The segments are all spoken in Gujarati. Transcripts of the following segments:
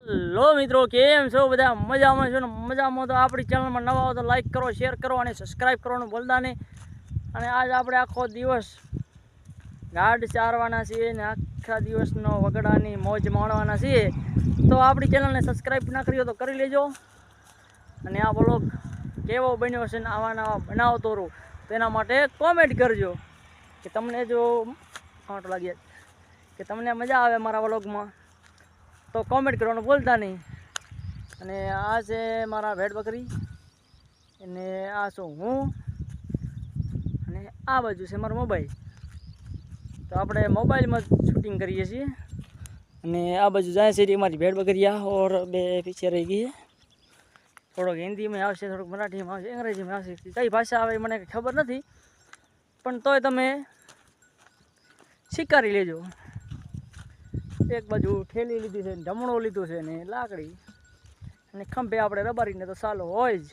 હેલો મિત્રો, કેમ છો બધા? મજામાં છો ને? મજામાં તો આપણી ચેનલમાં નવા હો તો લાઈક કરો, શેર કરો અને સબસ્ક્રાઈબ કરવાનું ભૂલતા નહીં. અને આજ આપણે આખો દિવસ ગાઢ ચારવાના છીએ ને આખા દિવસનો વગડાની મોજ માણવાના છીએ. તો આપણી ચેનલને સબસ્ક્રાઈબ ના કરી હોય તો કરી લેજો. અને આ વ્લોગ કેવો બન્યો છે ને આવા નવા બનાવતો રહું તેના માટે કોમેન્ટ કરજો કે તમને જો ફાંટ લાગ્યા કે તમને મજા આવે મારા વ્લોગમાં તો કોમેન્ટ કરવાનું ભૂલતા નહીં. અને આ છે મારા ભેડ બકરી અને આ છું હું અને આ બાજુ છે મારો મોબાઈલ. તો આપણે મોબાઈલમાં શૂટિંગ કરીએ છીએ. અને આ બાજુ જાય છે મારી ભેડ બકરિયા ઓર બે પીછે રહી ગઈ. થોડોક હિન્દીમાં આવશે, થોડુંક મરાઠીમાં આવશે, અંગ્રેજીમાં આવશે. કઈ ભાષા આવે મને ખબર નથી, પણ તોય તમે સ્વીકારી લેજો. એક બાજુ ઠેલી લીધી છે, ઢમણો લીધો છે ને લાકડી અને ખંભે આપણે રબારીને તો સાલો હોય જ.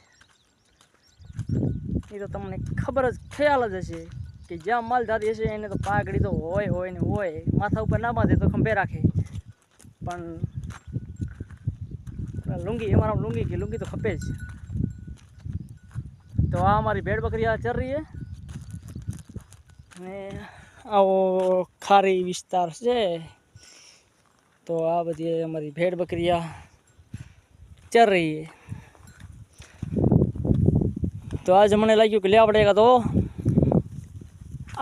એ તો તમને ખબર જ ખ્યાલ જ હશે કે જ્યાં માલ જાતી હશે એને તો પાઘડી તો હોય ને હોય. માથા ઉપર ના બાંધે તો ખંભે રાખે, પણ લુંગી અમારા લુંગી તો ખપે જ. તો આ અમારી ભેડ બકરી આ ચર રહી છે. ને આવો ખારી વિસ્તાર છે. તો આ બધી અમારી ભેડ બકરિયા ચર રહી છે. તો આજે મને લાગ્યું કે લે આપણે એક તો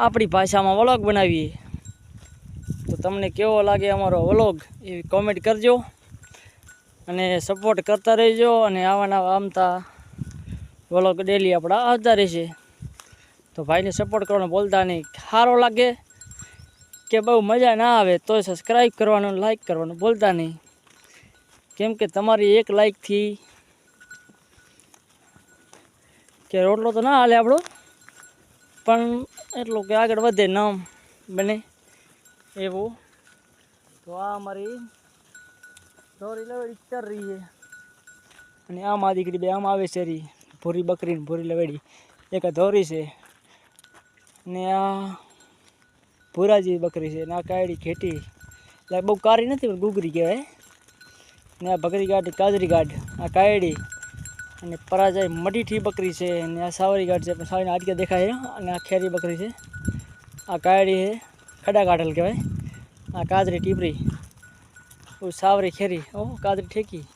આપણી ભાષામાં વ્લોગ બનાવીએ. તો તમને કેવો લાગે અમારો વ્લોગ એવી કોમેન્ટ કરજો અને સપોર્ટ કરતા રહેજો. અને આવાના આમતા વ્લોગ ડેલી આપણા આવતા રહેશે. તો ભાઈને સપોર્ટ કરવાનો બોલતા નહીં. સારો લાગે કે બહુ મજા ના આવે તો સબસ્ક્રાઈબ કરવાનું, લાઈક કરવાનું ભૂલતા નહીં. કેમ કે તમારી એક લાઈકથી કે રોટલો તો ના હાલે આપણો, પણ એટલું કે આગળ વધે નામ બને એવું. તો આ અમારી દોરી લવેડી ચર રહી છે. અને આમાં દીકરી બે આમ આવે છે રી ભૂરી બકરી ને ભૂરી લવેડી. એક ધોરી છે ને આ ભૂરા જેવી બકરી છે ને આ કાયડી ઘેટી, એટલે બહુ કારી નથી પણ ગુગરી કહેવાય. ને આ બકરી ગાઢ કાજરી ગાઢ, આ કાયડી અને પરાજય મટીઠી બકરી છે. અને આ સાવરી ગાઢ છે પણ સાવરીના હાડકા દેખાય. અને આ ખેરી બકરી છે. આ કાયડી છે ખડા કાઢલ કહેવાય. આ કાજરી ટીપરી, સાવરી ખેરી. ઓ કાજરી ઠેકી,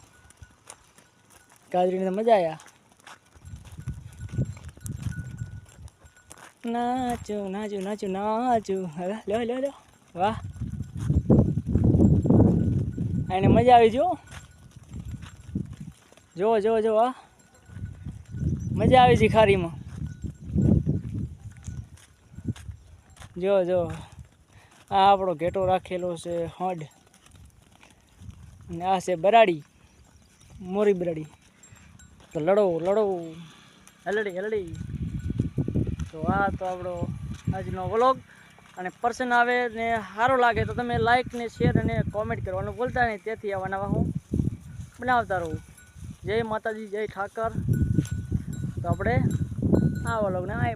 કાજરીને મજા આવ્યા. નાચું નાચું નાચું નાચું, લો લો લો, વાહ એને મજા આવી. જો જો જો આ મજા આવી છે ખારીમાં. જો જો આ આપણો ઘેટો રાખેલો છે હોડ. અને આ છે બરાડી, મોરી બરાડી. તો લડો લડો, હલડી હલડી. તો આ તો આપણો આજનો વ્લોગ. અને પર્સન આવે ને સારો લાગે તો તમે લાઈક ને શેર અને કોમેન્ટ કરવાનું ભૂલતા નહીં. તેથી આવા નવા હું બનાવતા રહું. જય માતાજી, જય ઠાકર. તો આપણે આ વ્લોગને